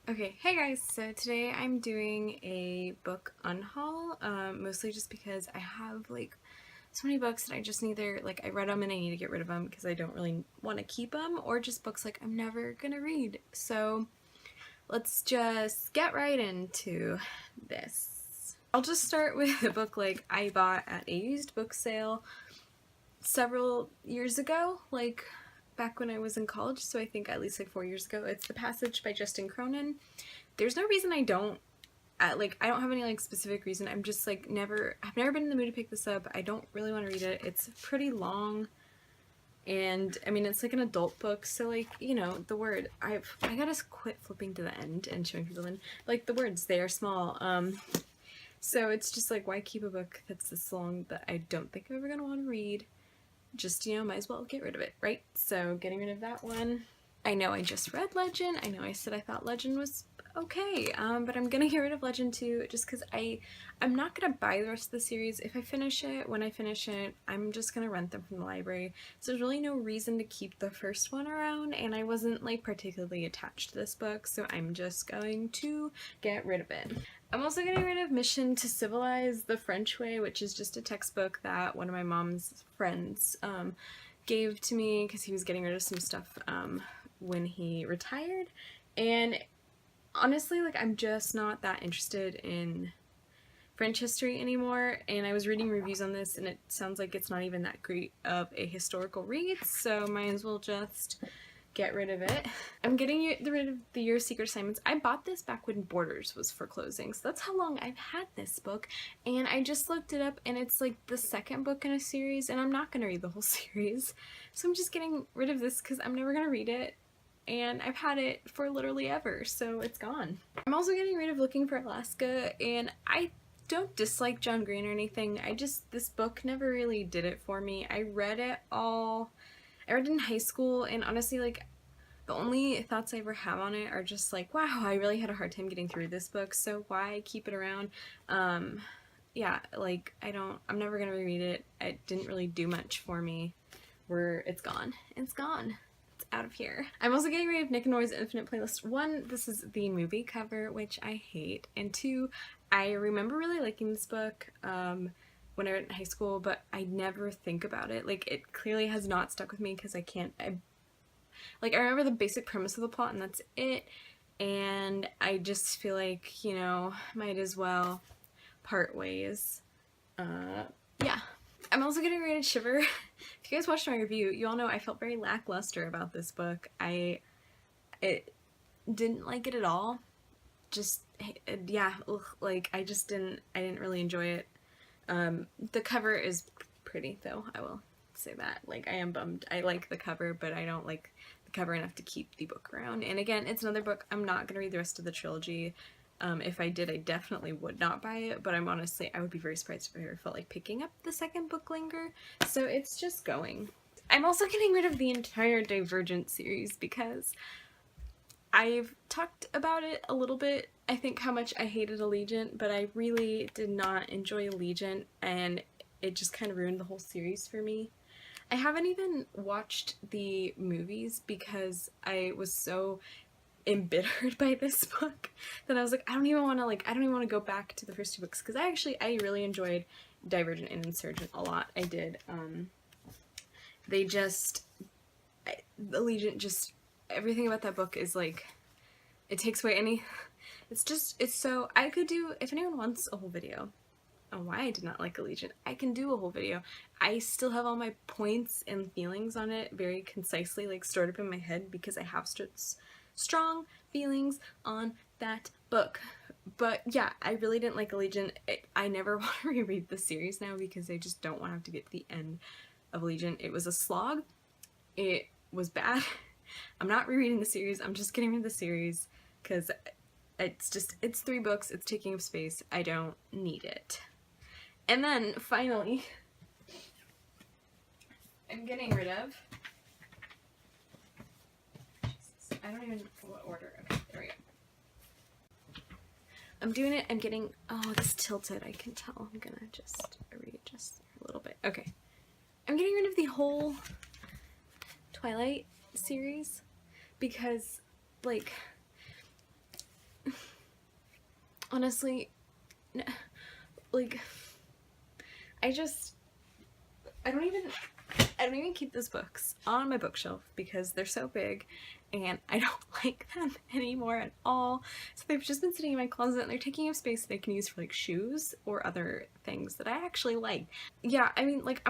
Okay, hey guys, so today I'm doing a book unhaul, mostly just because I have like so many books that I just neither, like I read them and I need to get rid of them because I don't really want to keep them, or just books like I'm never gonna read. So let's just get right into this. I'll just start with a book like I bought at a used book sale several years ago, like back when I was in college, so I think at least like 4 years ago. It's The Passage by Cronin. There's no reason I don't I don't have any like specific reason. I'm just like I've never been in the mood to pick this up. I don't really want to read it. It's pretty long, and I mean it's like an adult book, so like, you know, the word I gotta quit flipping to the end and showing people in, like, the words, they are small. So it's just like, why keep a book that's this long that I don't think I'm ever gonna want to read? Just, you know, might as well get rid of it, right? So getting rid of that one. I know I just read Legend. I know I said I thought Legend was okay, but I'm gonna get rid of Legend too, just because I'm not gonna buy the rest of the series. If I finish it, when I finish it, I'm just gonna rent them from the library. So there's really no reason to keep the first one around, and I wasn't like particularly attached to this book, so I'm just going to get rid of it. I'm also getting rid of Mission to Civilize the French Way, which is just a textbook that one of my mom's friends gave to me because he was getting rid of some stuff when he retired. And honestly, like, I'm just not that interested in French history anymore, and I was reading reviews on this and it sounds like it's not even that great of a historical read, so might as well just get rid of it. I'm getting rid of The Year of Secret Assignments. I bought this back when Borders was foreclosing, so that's how long I've had this book, and I just looked it up and it's like the second book in a series, and I'm not gonna read the whole series, so I'm just getting rid of this because I'm never gonna read it, and I've had it for literally ever, so it's gone. I'm also getting rid of Looking for Alaska, and I don't dislike John Green or anything. This book never really did it for me. I read it in high school, and honestly, like, the only thoughts I ever have on it are just like, wow, I really had a hard time getting through this book, so why keep it around? Yeah, like, I'm never gonna reread it. It didn't really do much for me. It's gone. It's gone. It's out of here. I'm also getting rid of Nick and Nora's Infinite Playlist. 1, this is the movie cover, which I hate, and 2, I remember really liking this book when I was in high school, but I never think about it. Like, it clearly has not stuck with me because I remember the basic premise of the plot and that's it, and I just feel like, you know, might as well part ways. Yeah. I'm also getting rid of Shiver. If you guys watched my review, you all know I felt very lackluster about this book. I didn't like it at all. Just, yeah, like, I didn't really enjoy it. The cover is pretty, though, I will say that. Like, I am bummed. I like the cover, but I don't like the cover enough to keep the book around. And again, it's another book I'm not gonna read the rest of the trilogy. If I did, I definitely would not buy it, but I would be very surprised if I ever felt like picking up the second book longer. So it's just going. I'm also getting rid of the entire Divergent series because I've talked about it a little bit, I think, how much I hated Allegiant, but I really did not enjoy Allegiant, and it just kind of ruined the whole series for me. I haven't even watched the movies because I was so embittered by this book that I was like, I don't even want to go back to the first 2 books, because I really enjoyed Divergent and Insurgent a lot. I did. Allegiant, just everything about that book is like, it takes away I could do, if anyone wants a whole video on why I did not like Allegiant, I can do a whole video. I still have all my points and feelings on it very concisely, like, stored up in my head, because I have strong feelings on that book. But yeah, I really didn't like Allegiant. I never want to reread the series now because I just don't want to have to get to the end of Allegiant. It was a slog. It was bad. I'm not rereading the series. I'm just getting rid of the series because it's 3 books. It's taking up space. I don't need it. And then finally, I'm getting rid of, I don't even know what order. Okay, there we go. I'm doing it. I'm getting, oh, this tilted, I can tell. I'm gonna just readjust a little bit. Okay. I'm getting rid of the whole Twilight series because, like, honestly, like, I don't even keep those books on my bookshelf because they're so big and I don't like them anymore at all. So they've just been sitting in my closet and they're taking up space that I can use for like shoes or other things that I actually like. Yeah, I mean, like,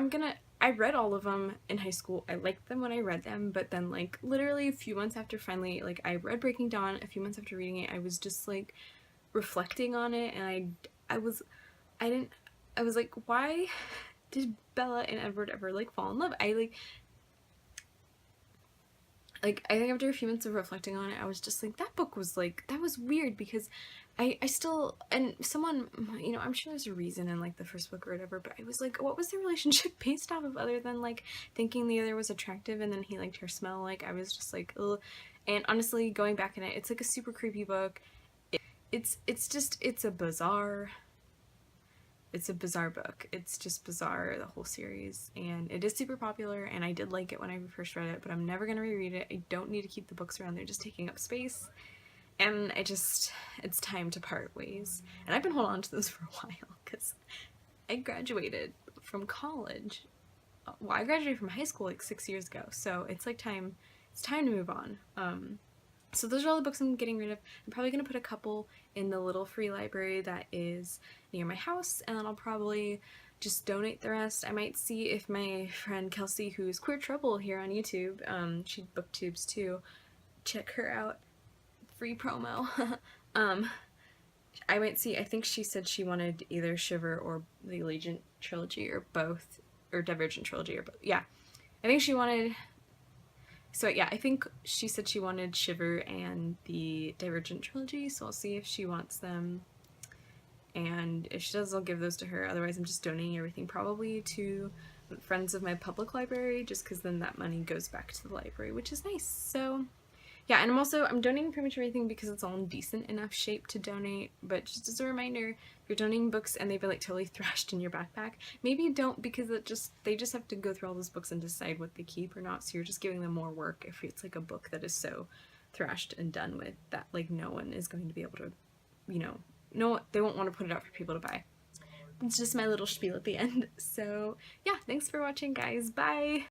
I read all of them in high school. I liked them when I read them, but then like literally a few months after finally, like, I read Breaking Dawn, a few months after reading it, I was just like reflecting on it, and I was like, why did Bella and Edward ever like fall in love? I think after a few months of reflecting on it, I was just like, that book was like, that was weird, because I still, and someone, you know, I'm sure there's a reason in like the first book or whatever, but I was like, what was the relationship based off of other than like thinking the other was attractive and then he liked her smell? Like, I was just like, ugh. And honestly, going back in it, it's like a super creepy book. It's a bizarre, book. It's just bizarre, the whole series, and it is super popular, and I did like it when I first read it, but I'm never gonna reread it. I don't need to keep the books around, they're just taking up space, and it's time to part ways. And I've been holding on to those for a while, because I graduated from college. Well, I graduated from high school like 6 years ago, so it's time to move on. So those are all the books I'm getting rid of. I'm probably going to put a couple in the little free library that is near my house, and then I'll probably just donate the rest. I might see if my friend Kelsey, who's Queer Trouble here on YouTube, she booktubes too, check her out, free promo. I might see, I think she said she wanted either Shiver or the Allegiant trilogy, or both, or Divergent trilogy, or both. Yeah, I think she wanted... So yeah, I think she said she wanted Shiver and the Divergent trilogy, so I'll see if she wants them, and if she does, I'll give those to her. Otherwise, I'm just donating everything probably to friends of my public library, just because then that money goes back to the library, which is nice. So yeah, and I'm donating pretty much everything because it's all in decent enough shape to donate, but just as a reminder, if you're donating books and they've been like totally thrashed in your backpack, maybe don't, because they just have to go through all those books and decide what they keep or not, so you're just giving them more work if it's like a book that is so thrashed and done with that like no one is going to be able to, you know, they won't want to put it out for people to buy. It's just my little spiel at the end. So yeah, thanks for watching, guys. Bye!